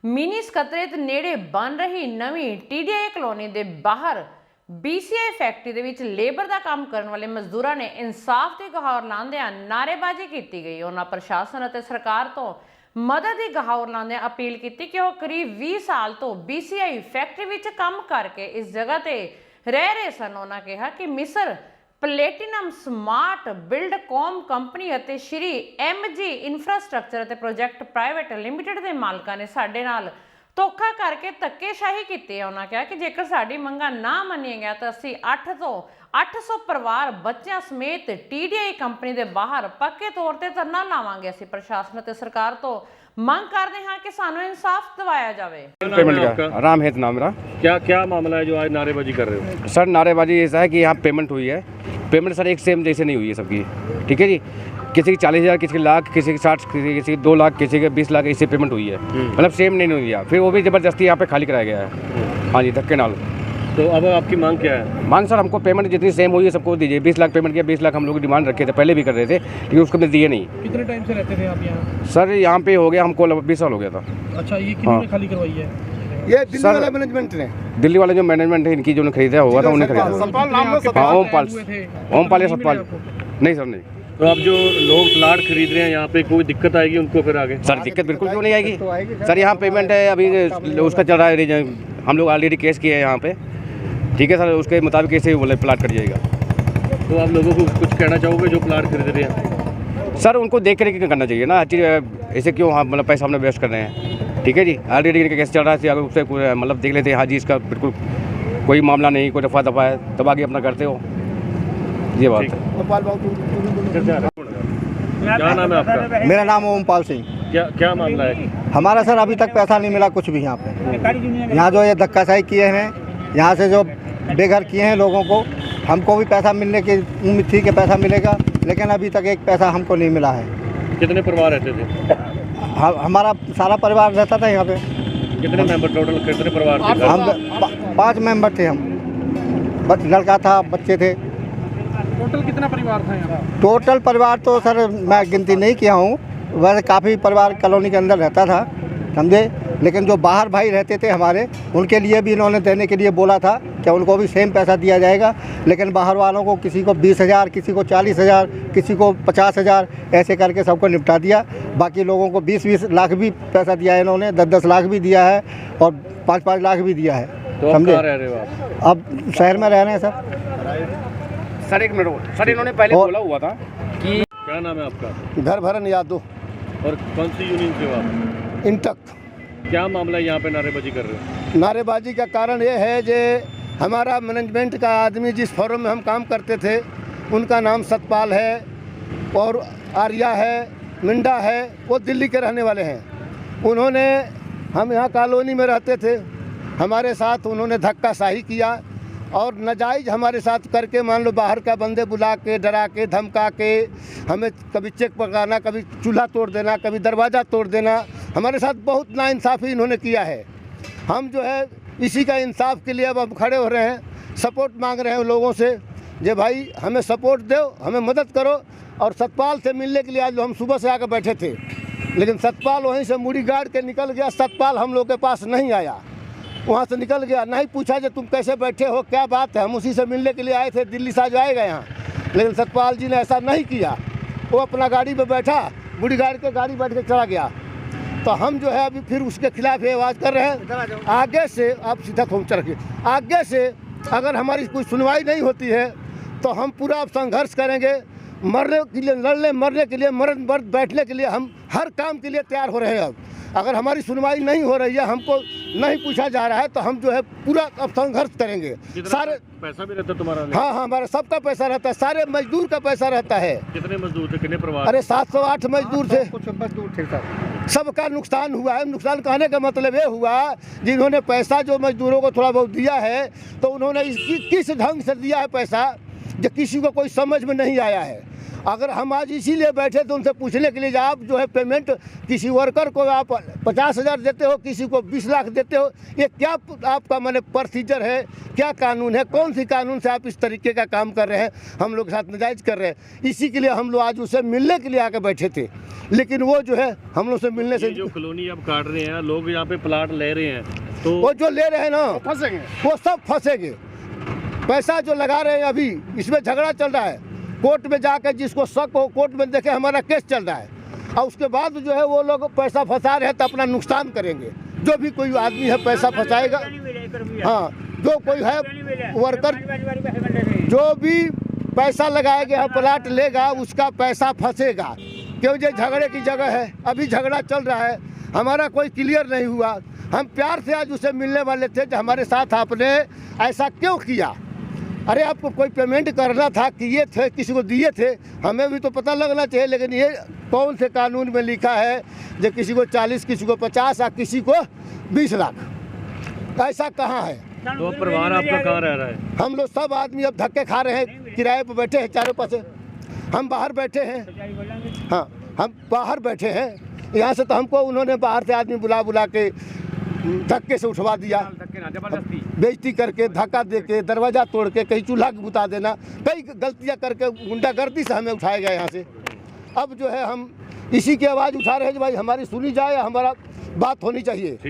Mini ਸਕੱਤਰੇਤ ਨੇੜੇ ਬਣ ਰਹੀ ਨਵੀਂ TDI ਕਲੋਨੀ ਦੇ ਬਾਹਰ BCI ਫੈਕਟਰੀ ਦੇ ਵਿੱਚ ਲੇਬਰ ਦਾ ਕੰਮ ਕਰਨ ਵਾਲੇ ਮਜ਼ਦੂਰਾਂ ਨੇ ਇਨਸਾਫ ਦੀ ਗੁਹਾਰ ਲਾਉਂਦਿਆਂ ਨਾਅਰੇਬਾਜ਼ੀ ਕੀਤੀ ਗਈ। ਉਹਨਾਂ ਪ੍ਰਸ਼ਾਸਨ ਅਤੇ ਸਰਕਾਰ ਤੋਂ ਮਦਦ ਦੀ ਗੁਹਾਰ ਲਾਉਂਦਿਆਂ ਅਪੀਲ ਕੀਤੀ ਕਿ ਉਹ ਕਰੀਬ 20 ਸਾਲ ਤੋਂ BCI ਫੈਕਟਰੀ ਵਿੱਚ ਕੰਮ ਕਰਕੇ ਇਸ ਜਗ੍ਹਾ ਤੇ ਰਹਿ ਰਹੇ ਸਨ। ਉਹਨਾਂ ਕਿਹਾ ਕਿ ਮਿਸਰ ਪਲੇਟੀਨਮ ਸਮਾਰਟ ਬਿਲਡਕੌਮ ਕੰਪਨੀ ਅਤੇ ਸ਼੍ਰੀ MG ਇੰਫਰਾਸਟ੍ਰਕਚਰ ਅਤੇ ਪ੍ਰੋਜੈਕਟ ਪ੍ਰਾਈਵੇਟ ਲਿਮਿਟਿਡ ਦੇ ਮਾਲਕਾਂ ਨੇ ਸਾਡੇ ਨਾਲ ਧੋਖਾ ਕਰਕੇ ਧੱਕੇਸ਼ਾਹੀ ਕੀਤੀ ਹੈ। ਉਹਨਾਂ ਕਿਹਾ ਕਿ ਜੇਕਰ ਸਾਡੀ ਮੰਗਾਂ ਨਾ ਮੰਨੀਆਂ ਗਿਆ ਤਾਂ ਅਸੀਂ 8 ਤੋਂ 800 ਪਰਿਵਾਰ ਬੱਚਿਆਂ ਸਮੇਤ TDI ਕੰਪਨੀ ਦੇ ਬਾਹਰ ਪੱਕੇ ਤੌਰ ਤੇ ਧਰਨਾ ਲਾਵਾਂਗੇ। ਅਸੀਂ ਪ੍ਰਸ਼ਾਸਨ ਅਤੇ ਸਰਕਾਰ ਤੋਂ मांग करते हैं कि सानू इंसाफ दिवाया जाए। पेमेंट का राम है नाम मेरा। क्या मामला है जो आज नारेबाजी कर रहे हो? सर नारेबाजी ऐसा है कि यहाँ पेमेंट हुई है। पेमेंट सर एक सेम जैसे नहीं हुई है सबकी, ठीक है जी। किसी की 40,000, किसी की लाख, किसी की 60, किसी की 2 लाख, किसी के 20 लाख ऐसे पेमेंट हुई है। मतलब सेम नहीं हुई है। फिर वो भी ज़बरदस्ती यहाँ पे खाली कराया गया है। हाँ जी, धक्के नाल। तो अब आपकी मांग क्या है? मांग सर हमको पेमेंट जितनी सेम हुई है सबको दीजिए। 20 लाख पेमेंट किया, 20 लाख हम लोग डिमांड रखे थे, पहले भी कर रहे थे, लेकिन उसको हमने दिए नहीं। कितने टाइम से रहते थे आप यहाँ? सर यहाँ पे हो गया हमको 20 साल हो गया था। अच्छा, ये किन्होंने खाली करवाई है? ये दिल्ली वाला मैनेजमेंट ने, दिल्ली वाले जो मैनेजमेंट है इनकी जो खरीदा होगा था उन्हें खरीदा। ओमपाल सतपाल नहीं सर नहीं। तो अब जो लोग प्लाट खरीद रहे हैं यहाँ पे कोई दिक्कत आएगी उनको फिर आगे? सर दिक्कत बिल्कुल क्यों नहीं आएगी सर। यहाँ पेमेंट है अभी उसका चल रहा है, हम लोग ऑलरेडी केस किए हैं यहाँ पे, ठीक है सर। उसके मुताबिक ऐसे बोले प्लाट कट जाएगा। तो आप लोगों को कुछ कहना चाहोगे जो प्लाट खरीद रहे हैं? सर उनको देख कर करना चाहिए ना, ऐसे क्यों हाँ मतलब पैसा हमने वेस्ट कर रहे हैं, ठीक है जी। ऑलरेडी केस चल रहा है, अगर उससे मतलब देख लेते हैं हाँ जी इसका बिल्कुल कोई मामला नहीं, कोई दफ़ा है तब आगे अपना करते हो, ये बात है। क्या नाम है आपका? मेरा नाम ओमपाल सिंह। क्या मामला है? हमारा सर अभी तक पैसा नहीं मिला कुछ भी यहाँ पे। यहाँ जो ये धक्काशाही किए हैं, यहाँ से जो बेघर किए हैं लोगों को, हमको भी पैसा मिलने की उम्मीद थी कि पैसा मिलेगा, लेकिन अभी तक एक पैसा हमको नहीं मिला है। कितने परिवार रहते थे? हमारा सारा परिवार रहता था यहाँ पे। कितने मेंबर टोटल, कितने परिवार थे? हम 5 मेंबर थे। हम बस लड़का था, बच्चे थे। टोटल कितना परिवार था यहाँ? टोटल परिवार तो सर मैं गिनती नहीं किया हूँ, वैसे काफ़ी परिवार कॉलोनी के अंदर रहता था, समझे। लेकिन जो बाहर भाई रहते थे हमारे, उनके लिए भी इन्होंने देने के लिए बोला था कि उनको भी सेम पैसा दिया जाएगा, लेकिन बाहर वालों को किसी को 20,000, किसी को 40,000, किसी को 50,000 ऐसे करके सबको निपटा दिया। बाकी लोगों को 20-20 लाख भी पैसा दिया है इन्होंने, 10-10 लाख भी दिया है और 5-5 लाख भी दिया है। तो समझे। कहाँ रह रहे हो आप? अब शहर में रह रहे हैं सर। एक मिनट सर, इन्होंने पहले बोला हुआ था कि क्या नाम है आपका? घर भरन यादव। और कौन सी यूनियन से हो आप? इंटक। क्या मामला है यहाँ पे नारेबाजी कर रहे हो? नारेबाजी का कारण ये है कि हमारा मैनेजमेंट का आदमी जिस फॉर्म में हम काम करते थे, उनका नाम सतपाल है और आर्या है, मिंडा है, वो दिल्ली के रहने वाले हैं। उन्होंने, हम यहाँ कॉलोनी में रहते थे, हमारे साथ उन्होंने धक्काशाही किया और नाजायज़ हमारे साथ करके, मान लो बाहर का बंदे बुला के, डरा के, धमका के, हमें कभी चेक पकाना, कभी चूल्हा तोड़ देना, कभी दरवाज़ा तोड़ देना, हमारे साथ बहुत नाइंसाफ़ी इन्होंने किया है। हम जो है इसी का इंसाफ के लिए अब हम खड़े हो रहे हैं, सपोर्ट मांग रहे हैं लोगों से, जे भाई हमें सपोर्ट दो, हमें मदद करो। और सतपाल से मिलने के लिए आज हम सुबह से आकर बैठे थे, लेकिन सतपाल वहीं से मुड़ी गाड़ के निकल गया। सतपाल हम लोग के पास नहीं आया, वहाँ से निकल गया। नहीं पूछा जो तुम कैसे बैठे हो, क्या बात है। हम उसी से मिलने के लिए आए थे, दिल्ली से आज आएगा यहाँ, लेकिन सतपाल जी ने ऐसा नहीं किया। वो अपना गाड़ी में बैठा, बुढ़ी गाड़ी के गाड़ी बैठ के चला गया। तो हम जो है अभी फिर उसके खिलाफ ये आवाज़ कर रहे हैं। आगे से आप सीधा खोमचा रखिए, आगे से अगर हमारी कोई सुनवाई नहीं होती है तो हम पूरा अब संघर्ष करेंगे। मरने के लिए, लड़ने मरने के लिए, मरण मर्द बैठने के लिए हम हर काम के लिए तैयार हो रहे हैं। अब अगर हमारी सुनवाई नहीं हो रही है, हमको नहीं पूछा जा रहा है, तो हम जो है पूरा अब संघर्ष करेंगे। सारे पैसा भी रहता है तुम्हारा? हाँ, हमारा सबका पैसा रहता है, सारे मजदूर का पैसा रहता है। कितने मजदूर थे, कितने परिवार? अरे 708 मजदूर थे। कुछ मजदूर थे सर। सबका नुकसान हुआ है। नुकसान कहने का मतलब ये हुआ, जिन्होंने पैसा जो मजदूरों को थोड़ा बहुत दिया है, तो उन्होंने इसकी किस ढंग से दिया है पैसा, जो किसी को कोई समझ में नहीं आया है। अगर हम आज इसीलिए बैठे थे उनसे पूछने के लिए, आप जो है पेमेंट किसी वर्कर को आप 50,000 देते हो, किसी को 20 लाख देते हो, ये क्या आपका माने प्रोसीजर है, क्या कानून है, कौन सी कानून से आप इस तरीके का काम कर रहे हैं, हम लोग के साथ नाजायज़ कर रहे हैं। इसी के लिए हम लोग आज उसे मिलने के लिए आके बैठे थे, लेकिन वो जो है हम लोग से मिलने से, जो कॉलोनी अब काट रहे हैं, लोग यहाँ पे प्लाट ले रहे हैं, तो वो जो ले रहे हैं ना फंसेंगे। वो सब फंसेंगे। पैसा जो लगा रहे हैं अभी इसमें झगड़ा चल रहा है, कोर्ट में जाकर जिसको शक हो कोर्ट में देखे हमारा केस चल रहा है, और उसके बाद जो है वो लोग पैसा फंसा रहे हैं तो अपना नुकसान करेंगे। जो भी कोई आदमी है पैसा फंसाएगा, हाँ, जो कोई है वर्कर जो भी पैसा लगाएगा यहाँ प्लाट लेगा उसका पैसा फंसेगा, क्यों जो झगड़े की जगह है। अभी झगड़ा चल रहा है, हमारा कोई क्लियर नहीं हुआ। हम प्यार से आज उसे मिलने वाले थे कि हमारे साथ आपने ऐसा क्यों किया। अरे आपको कोई पेमेंट करना था, किए थे, किसी को दिए थे, हमें भी तो पता लगना चाहिए। लेकिन ये कौन से कानून में लिखा है जो किसी को 40, किसी को 50 और किसी को 20 लाख, ऐसा कहाँ है। तो परिवार आपका कहाँ रह रहा है? हम लोग सब आदमी अब धक्के खा रहे हैं, किराए पर बैठे हैं चारों पासे। हम बाहर बैठे हैं, हाँ हम बाहर बैठे हैं। यहाँ से तो हमको उन्होंने बाहर से आदमी बुला बुला के धक्के से उठवा दिया, बेइज्जती करके, धक्का दे के, दरवाज़ा तोड़ के, कहीं चूल्हा बुता देना, कई गलतियाँ करके गुंडागर्दी से हमें उठाया गया यहाँ से। अब जो है हम इसी की आवाज़ उठा रहे हैं कि भाई हमारी सुनी जाए, हमारा बात होनी चाहिए।